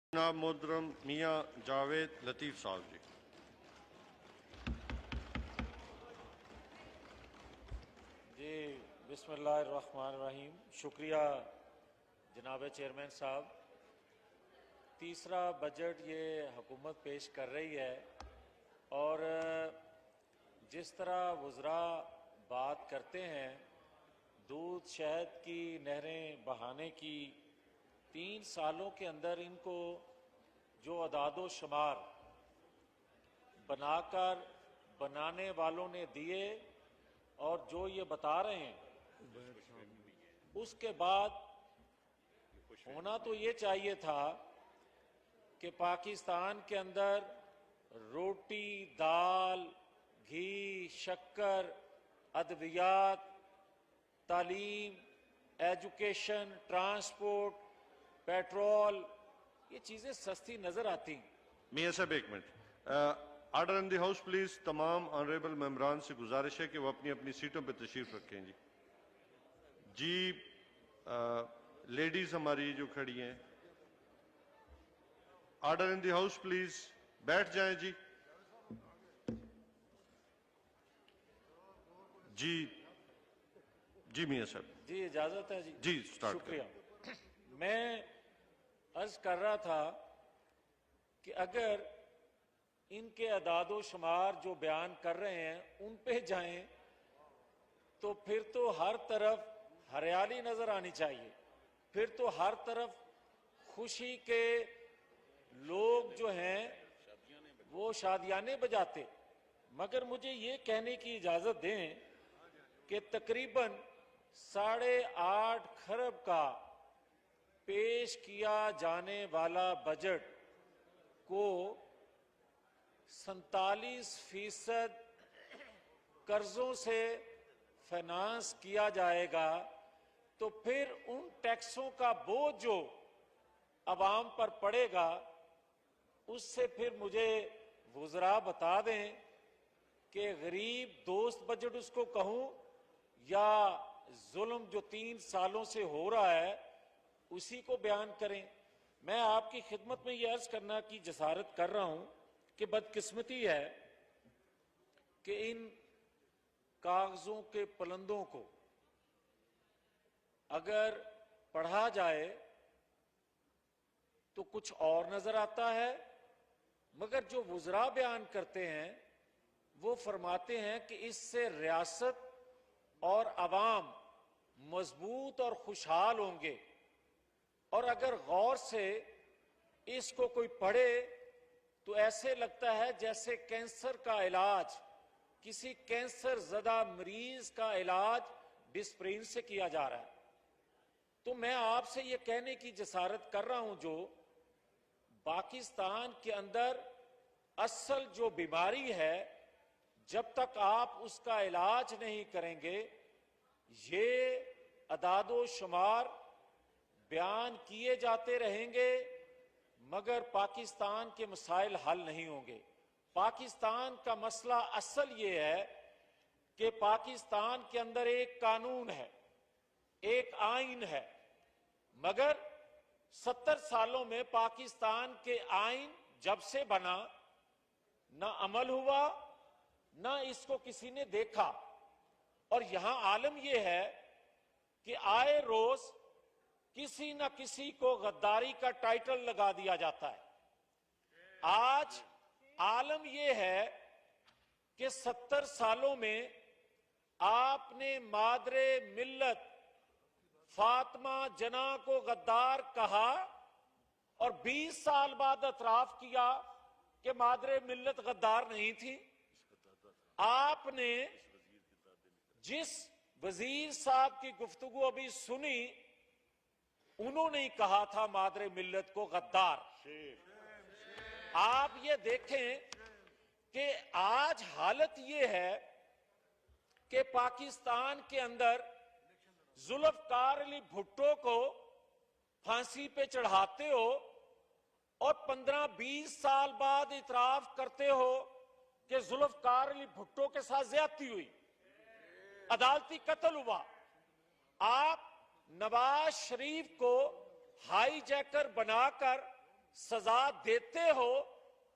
जनाब मोहतरम मियाँ जावेद लतीफ़ साहब जी। जी बिस्मिल्लाहिर्रहमानिर्रहीम। शुक्रिया जनाब चेयरमैन साहब। तीसरा बजट ये हुकूमत पेश कर रही है और जिस तरह वज़रा बात करते हैं दूध शहद की नहरें बहाने की, 3 सालों के अंदर इनको जो अदादो शुमार बनाकर बनाने वालों ने दिए और जो ये बता रहे हैं उसके बाद होना तो ये चाहिए था कि पाकिस्तान के अंदर रोटी, दाल, घी, शक्कर, अद्वियात, तालीम, एजुकेशन, ट्रांसपोर्ट, पेट्रोल, ये चीज़ें सस्ती नज़र आती। मियाँ साहब एक minute, order in the house please. तमाम ऑनरेबल मेंबरान से गुजारिश है कि वो अपनी अपनी सीटों पर तशरीफ रखें। जी लेडीज हमारी जो खड़ी हैं, order in the house please, बैठ जाएं जी। जी जी मियाँ साहब जी इजाज़त है जी। जी स्टार्ट। शुक्रिया। मैं अर्ज कर रहा था कि अगर इनके अदादो शुमार जो बयान कर रहे हैं उन पे जाएं तो फिर तो हर तरफ हरियाली नजर आनी चाहिए, फिर तो हर तरफ खुशी के लोग जो हैं वो शादियाने बजाते। मगर मुझे ये कहने की इजाजत दें कि तकरीबन 8.5 खरब का पेश किया जाने वाला बजट को 47% कर्जों से फाइनेंस किया जाएगा, तो फिर उन टैक्सों का बोझ जो अवाम पर पड़ेगा उससे फिर मुझे वज़रा बता दें कि गरीब दोस्त बजट उसको कहूं या जुल्म जो 3 सालों से हो रहा है उसी को बयान करें। मैं आपकी खिदमत में यह अर्ज करना की जसारत कर रहा हूं कि बदकिस्मती है कि इन कागजों के पलंदों को अगर पढ़ा जाए तो कुछ और नजर आता है, मगर जो वज़रा बयान करते हैं वो फरमाते हैं कि इससे रियासत और अवाम मजबूत और खुशहाल होंगे। और अगर गौर से इसको कोई पढ़े तो ऐसे लगता है जैसे कैंसर का इलाज, किसी कैंसर ज़दा मरीज का इलाज डिस्प्रिन से किया जा रहा है। तो मैं आपसे ये कहने की जसारत कर रहा हूं, जो पाकिस्तान के अंदर असल जो बीमारी है, जब तक आप उसका इलाज नहीं करेंगे ये अदादो शुमार बयान किए जाते रहेंगे मगर पाकिस्तान के मसाइल हल नहीं होंगे। पाकिस्तान का मसला असल ये है कि पाकिस्तान के अंदर एक कानून है, एक आइन है, मगर 70 सालों में पाकिस्तान के आइन जब से बना न अमल हुआ न इसको किसी ने देखा। और यहां आलम यह है कि आए रोज किसी न किसी को गद्दारी का टाइटल लगा दिया जाता है। आज आलम यह है कि 70 सालों में आपने मादरे मिल्लत फातिमा जना को गद्दार कहा और 20 साल बाद एतराफ किया कि मादरे मिल्लत गद्दार नहीं थी। आपने जिस वजीर साहब की गुफ्तगू अभी सुनी उन्होंने ही कहा था मादरे मिल्लत को गद्दार। आप ये देखें कि आज हालत ये है कि पाकिस्तान के अंदर जुल्फकार अली भुट्टो को फांसी पे चढ़ाते हो और 15-20 साल बाद इतराफ करते हो कि जुल्फकार अली भुट्टो के साथ ज्यादती हुई, अदालती कत्ल हुआ। आप नवाज शरीफ को हाईजैकर बनाकर सजा देते हो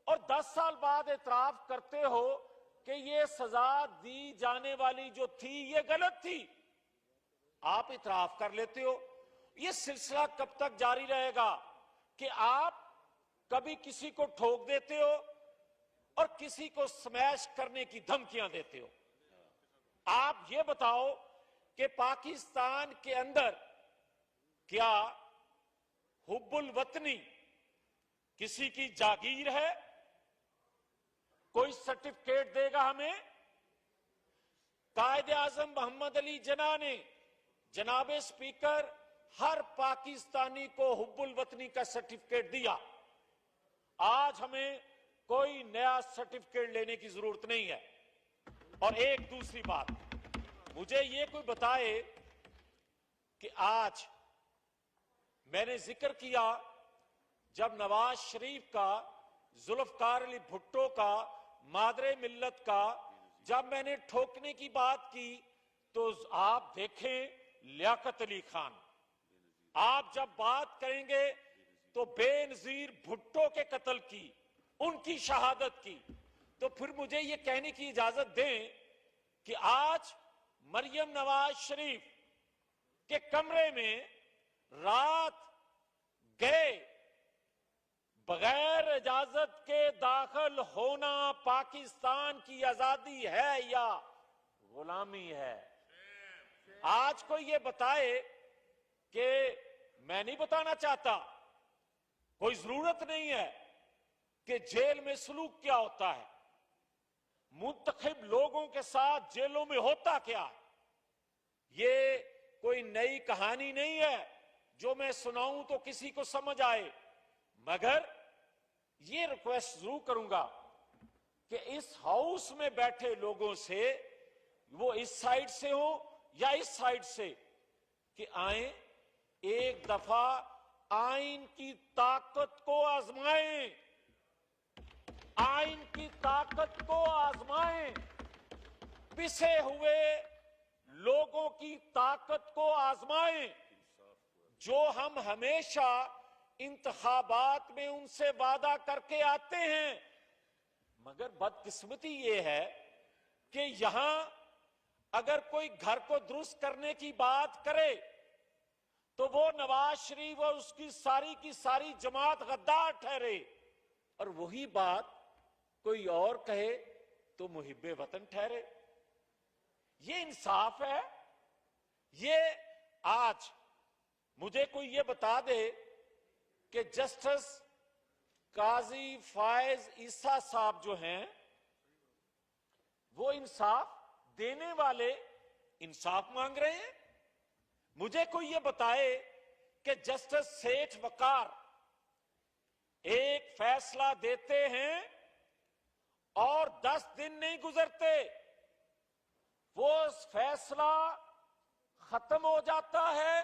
और 10 साल बाद एतराफ करते हो कि ये सजा दी जाने वाली जो थी ये गलत थी, आप इतराफ कर लेते हो। ये सिलसिला कब तक जारी रहेगा कि आप कभी किसी को ठोक देते हो और किसी को स्मैश करने की धमकियां देते हो? आप ये बताओ कि पाकिस्तान के अंदर क्या हुब्बुल वतनी किसी की जागीर है? कोई सर्टिफिकेट देगा हमें? कायदे आजम मोहम्मद अली जिन्ना ने जनाबे स्पीकर हर पाकिस्तानी को हुब्बुल वतनी का सर्टिफिकेट दिया। आज हमें कोई नया सर्टिफिकेट लेने की जरूरत नहीं है। और एक दूसरी बात, मुझे ये कोई बताए कि आज मैंने जिक्र किया जब नवाज शरीफ का, जुल्फकार अली भुट्टो का, मादरे मिल्लत का जब मैंने ठोकने की बात की तो आप देखें लियाकत अली खान, आप जब बात करेंगे तो बेनजीर भुट्टो के कत्ल की, उनकी शहादत की, तो फिर मुझे ये कहने की इजाजत दें कि आज मरियम नवाज शरीफ के कमरे में रात गए बगैर इजाजत के दाखिल होना पाकिस्तान की आजादी है या गुलामी है? आज कोई ये बताए कि मैं नहीं बताना चाहता, कोई जरूरत नहीं है कि जेल में सलूक क्या होता है, मुंतखब लोगों के साथ जेलों में होता क्या है। ये कोई नई कहानी नहीं है जो मैं सुनाऊं तो किसी को समझ आए, मगर ये रिक्वेस्ट जरूर करूंगा कि इस हाउस में बैठे लोगों से, वो इस साइड से हो या इस साइड से, कि आए एक दफा आइन की ताकत को आजमाएं, आइन की ताकत को आजमाएं, पिसे हुए लोगों की ताकत को आजमाएं, जो हम हमेशा इंतखाबात में उनसे वादा करके आते हैं। मगर बदकिस्मती ये है कि यहां अगर कोई घर को दुरुस्त करने की बात करे तो वो नवाज शरीफ और उसकी सारी की सारी जमात गद्दार ठहरे, और वही बात कोई और कहे तो मुहिब्बे वतन ठहरे। ये इंसाफ है? ये आज मुझे कोई ये बता दे कि जस्टिस काजी फायज ईसा साहब जो हैं वो इंसाफ देने वाले इंसाफ मांग रहे हैं। मुझे कोई ये बताए कि जस्टिस सेठ वकार एक फैसला देते हैं और 10 दिन नहीं गुजरते वो फैसला खत्म हो जाता है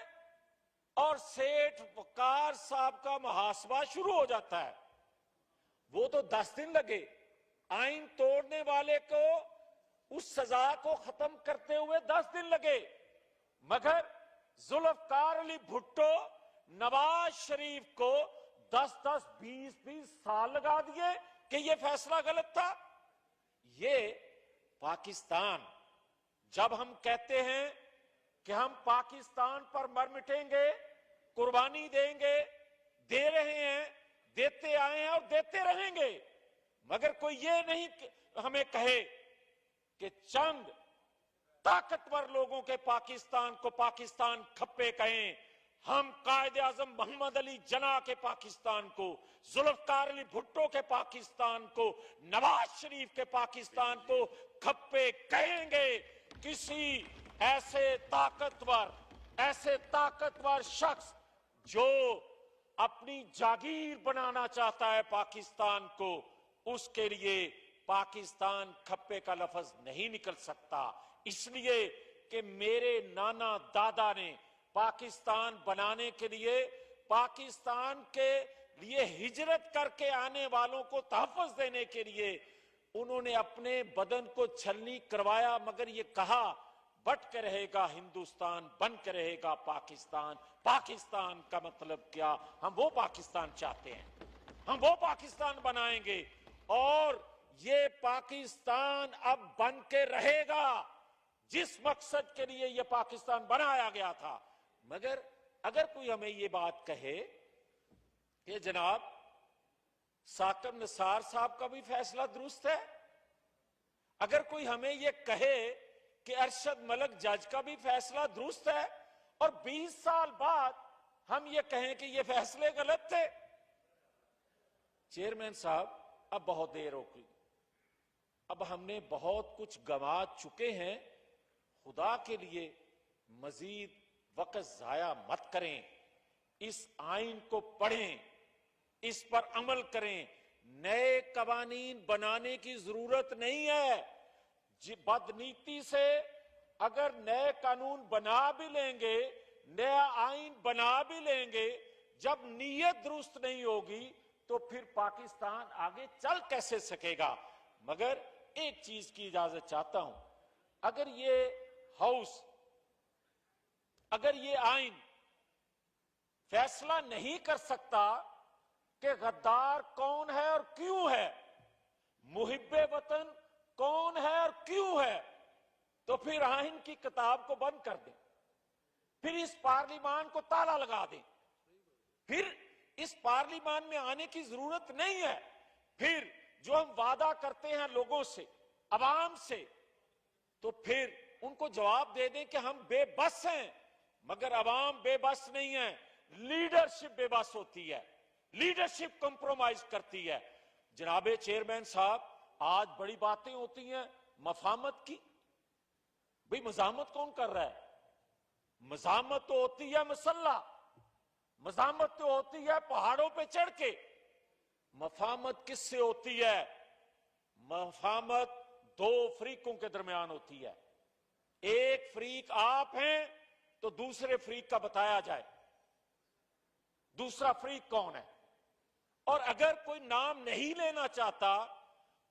और सेठ वकार साहब का मुहासबा शुरू हो जाता है। वो तो 10 दिन लगे, आइन तोड़ने वाले को उस सजा को खत्म करते हुए 10 दिन लगे, मगर जुल्फकार अली भुट्टो नवाज शरीफ को 10-10, 20-20 साल लगा दिए कि ये फैसला गलत था। ये पाकिस्तान, जब हम कहते हैं कि हम पाकिस्तान पर मर मिटेंगे, कुर्बानी देंगे, दे रहे हैं, देते आए हैं और देते रहेंगे, मगर कोई ये नहीं हमें कहे कि चंद ताकतवर लोगों के पाकिस्तान को पाकिस्तान खप्पे कहें। हम कायदे आजम मोहम्मद अली जिन्ना के पाकिस्तान को, जुल्फकार अली भुट्टो के पाकिस्तान को, नवाज शरीफ के पाकिस्तान को खप्पे कहेंगे। किसी ऐसे ताकतवर शख्स जो अपनी जागीर बनाना चाहता है पाकिस्तान को, उसके लिए पाकिस्तान खप्पे का लफ्ज नहीं निकल सकता। इसलिए कि मेरे नाना दादा ने पाकिस्तान बनाने के लिए, पाकिस्तान के लिए हिजरत करके आने वालों को तहफ़्फ़ुज़ देने के लिए उन्होंने अपने बदन को छलनी करवाया, मगर ये कहा बट के रहेगा हिंदुस्तान, बन के रहेगा पाकिस्तान। पाकिस्तान का मतलब क्या? हम वो पाकिस्तान चाहते हैं। हम वो पाकिस्तान बनाएंगे और ये पाकिस्तान अब बन के रहेगा जिस मकसद के लिए ये पाकिस्तान बनाया गया था। मगर अगर कोई हमें ये बात कहे कि जनाब साकिब निसार साहब का भी फैसला दुरुस्त है, अगर कोई हमें ये कहे कि अरशद मलिक जज का भी फैसला दुरुस्त है, और 20 साल बाद हम ये कहें कि ये फैसले गलत थे। चेयरमैन साहब, अब बहुत देर हो गई, अब हमने बहुत कुछ गंवा चुके हैं। खुदा के लिए मजीद वक्त जाया मत करें, इस आइन को पढ़ें, इस पर अमल करें। नए कवानीन बनाने की जरूरत नहीं है। बदनीति से अगर नए कानून बना भी लेंगे, नया आइन बना भी लेंगे, जब नीयत दुरुस्त नहीं होगी तो फिर पाकिस्तान आगे चल कैसे सकेगा। मगर एक चीज की इजाजत चाहता हूं, अगर ये हाउस, अगर ये आइन फैसला नहीं कर सकता कि गद्दार कौन है और क्यों है, मुहिब्बे वतन कौन है और क्यों है, तो फिर आइन की किताब को बंद कर दें, फिर इस पार्लिमान को ताला लगा दें, फिर इस पार्लिमान में आने की जरूरत नहीं है। फिर जो हम वादा करते हैं लोगों से, अवाम से, तो फिर उनको जवाब दे दें कि हम बेबस हैं। मगर अवाम बेबस नहीं है, लीडरशिप बेबस होती है, लीडरशिप कंप्रोमाइज करती है। जनाबे चेयरमैन साहब, आज बड़ी बातें होती हैं मफामत की। भाई मजामत कौन कर रहा है? मजामत तो होती है मसल्ला, मजामत तो होती है पहाड़ों पे चढ़ के। मफामत किससे होती है? मफामत दो फरीकों के दरमियान होती है। एक फरीक आप हैं तो दूसरे फरीक का बताया जाए दूसरा फरीक कौन है। और अगर कोई नाम नहीं लेना चाहता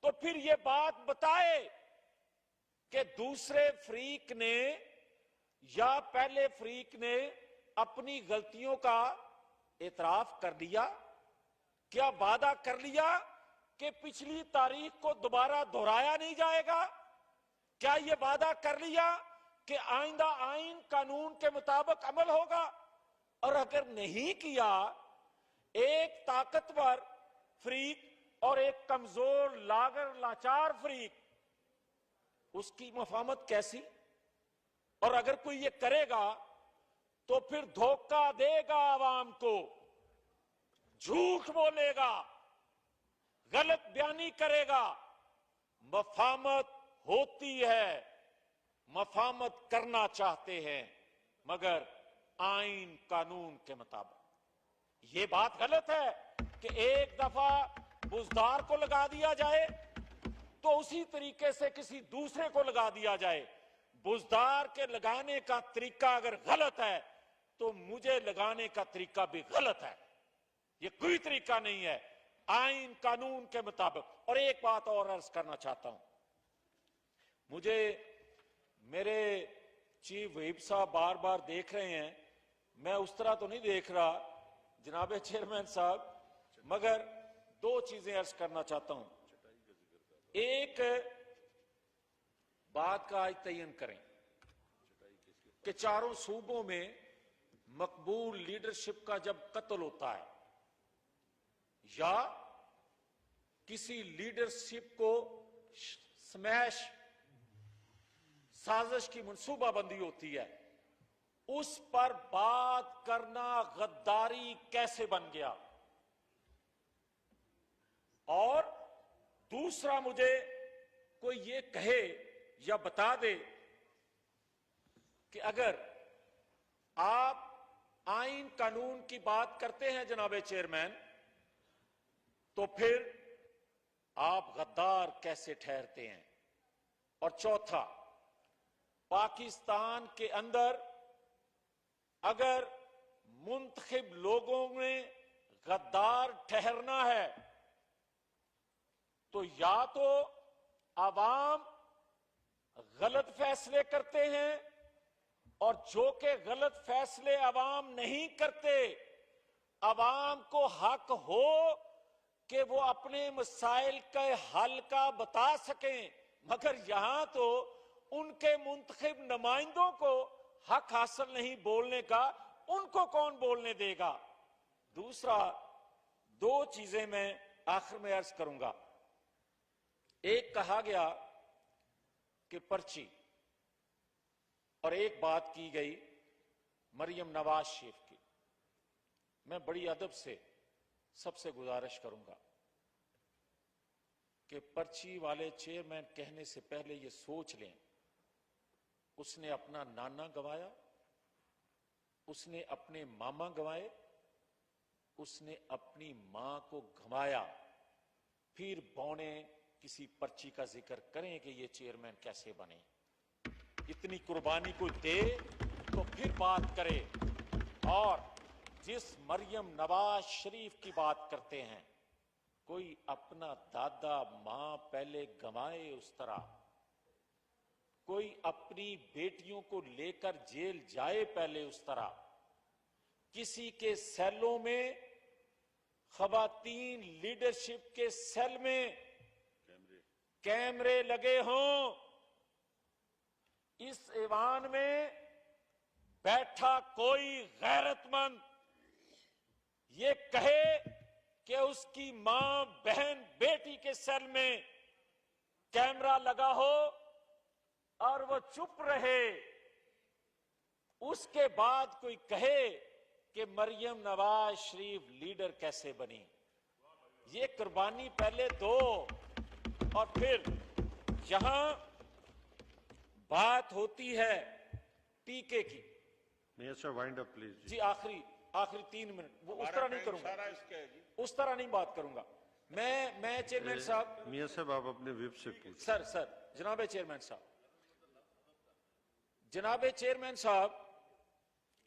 तो फिर यह बात बताए कि दूसरे फरीक ने या पहले फरीक ने अपनी गलतियों का एतराफ कर लिया, क्या वादा कर लिया कि पिछली तारीख को दोबारा दोहराया नहीं जाएगा? क्या यह वादा कर लिया कि आइंदा आइन कानून के मुताबिक अमल होगा? और अगर नहीं किया, एक ताकतवर फरीक और एक कमजोर लागर लाचार फरीक, उसकी मफामत कैसी? और अगर कोई ये करेगा तो फिर धोखा देगा आवाम को, झूठ बोलेगा, गलत बयानी करेगा। मफामत होती है, मफामत करना चाहते हैं, मगर आइन कानून के मुताबिक। ये बात गलत है कि एक दफा बुजदार को लगा दिया जाए तो उसी तरीके से किसी दूसरे को लगा दिया जाए। बुजदार के लगाने का तरीका अगर गलत है तो मुझे लगाने का तरीका भी गलत है। ये कोई तरीका नहीं है, आइन कानून के मुताबिक। और एक बात और अर्ज करना चाहता हूं, मुझे मेरे चीफ व्हिप साहब बार बार देख रहे हैं, मैं उस तरह तो नहीं देख रहा जनाबे चेयरमैन साहब, मगर दो चीजें अर्ज करना चाहता हूं। एक बात का आज तयन करें कि चारों सूबों में मकबूल लीडरशिप का जब कत्ल होता है या किसी लीडरशिप को स्मैश साजिश की मंसूबाबंदी होती है, उस पर बात करना गद्दारी कैसे बन गया। और दूसरा, मुझे कोई ये कहे या बता दे कि अगर आप आइन कानून की बात करते हैं जनाबे चेयरमैन, तो फिर आप गद्दार कैसे ठहरते हैं। और चौथा, पाकिस्तान के अंदर अगर मुंतखब लोगों ने गद्दार ठहरना है तो या तो आवाम गलत फैसले करते हैं, और जो के गलत फैसले आवाम नहीं करते, आवाम को हक हो वो अपने मसाइल के हल का बता सकें, मगर यहां तो उनके मुंतखब नुमाइंदों को हक हासिल नहीं बोलने का, उनको कौन बोलने देगा। दूसरा, दो चीजें मैं आखिर में अर्ज करूंगा। एक कहा गया कि पर्ची, और एक बात की गई मरियम नवाज शरीफ की। मैं बड़ी अदब से सबसे गुजारिश करूंगा कि पर्ची वाले चेयरमैन कहने से पहले ये सोच लें, उसने अपना नाना गंवाया, उसने अपने मामा गंवाए, उसने अपनी मां को गंवाया, फिर बौने किसी पर्ची का जिक्र करें कि ये चेयरमैन कैसे बने। इतनी कुर्बानी को दे तो फिर बात करे। और जिस मरियम नवाज शरीफ की बात करते हैं, कोई अपना दादा मां पहले गंवाए उस तरह, कोई अपनी बेटियों को लेकर जेल जाए पहले उस तरह, किसी के सेलों में, खवातीन लीडरशिप के सेल में कैमरे लगे हों, इस ऐवान में बैठा कोई गैरतमंद ये कहे कि उसकी मां बहन बेटी के सेल में कैमरा लगा हो और वो चुप रहे, उसके बाद कोई कहे कि मरियम नवाज शरीफ लीडर कैसे बनी। ये कुर्बानी पहले दो। और फिर यहां बात होती है टीके की। Minister wind up please. जी आखिरी 3 मिनट, वो उस तरह नहीं करूंगा, उस तरह नहीं बात करूंगा। मैं चेयरमैन साहब, मियां साहब आप अपने विप से पूछ। सर जनाबे चेयरमैन साहब, जनाबे चेयरमैन साहब,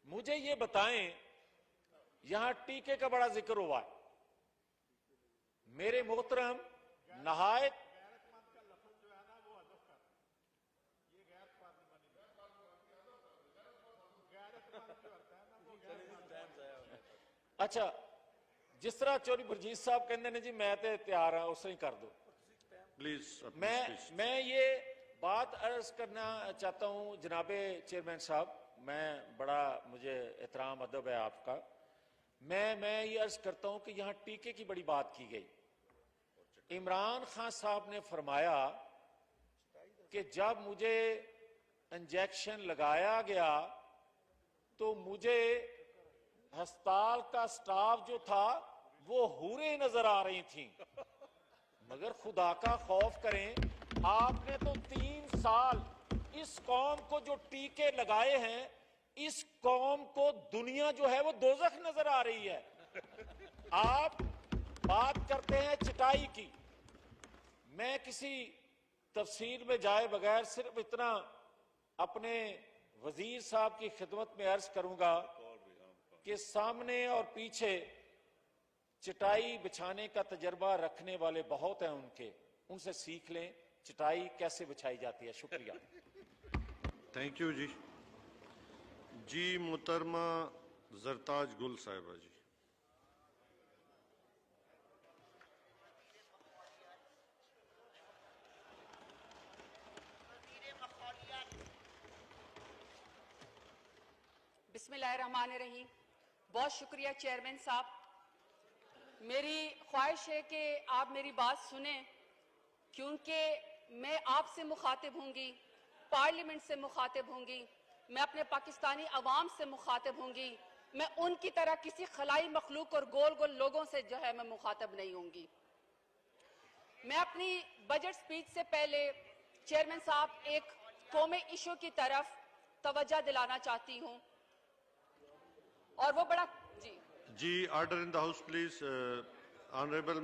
मुझे ये बताएं, यहां टीके का बड़ा जिक्र हुआ है। मेरे मोहतरम नहायत अच्छा, जिस तरह चौधरी बरजीत साहब कहते हैं जी मैं तो तैयार हाँ, उस तरह ही कर दो प्लीज। मैं ये बात अर्ज करना चाहता हूं जनाबे चेयरमैन साहब, मैं बड़ा, मुझे एहतराम अदब है आपका। मैं ये अर्ज करता हूं कि यहां टीके की बड़ी बात की गई। इमरान खान साहब ने फरमाया कि जब मुझे इंजेक्शन लगाया गया तो मुझे अस्पताल का स्टाफ जो था वो हूरें नजर आ रही थी। मगर खुदा का खौफ करें, आपने तो 3 साल इस कौम को जो टीके लगाए हैं, इस कौम को दुनिया जो है वो दोजख नजर आ रही है। आप बात करते हैं चटाई की। मैं किसी तफसील में जाए बगैर सिर्फ इतना अपने वजीर साहब की खिदमत में अर्ज करूंगा कि सामने और पीछे चटाई बिछाने का तजर्बा रखने वाले बहुत हैं, उनसे सीख लें चटाई कैसे बिछाई जाती है। शुक्रिया। थैंक यू जी मुहतरमा जरताज गुल साहिबा जी। बिस्मिल्लाहिर्रहमानिर्रहीम। बहुत शुक्रिया चेयरमैन साहब। मेरी ख्वाहिश है कि आप मेरी बात सुने, क्योंकि मैं आपसे मुखातिब होंगी, पार्लियामेंट से मुखातिब होंगी, मैं अपने पाकिस्तानी अवाम से मुखातिब होंगी। मैं उनकी तरह किसी खलाई मखलूक और गोल गोल लोगों से जो है मैं मुखातिब नहीं होंगी। मैं अपनी बजट स्पीच से पहले चेयरमैन साहब एक कौमी इशू की तरफ तवज्जो दिलाना चाहती हूँ, और वो बड़ा जी order in the house please. Honourable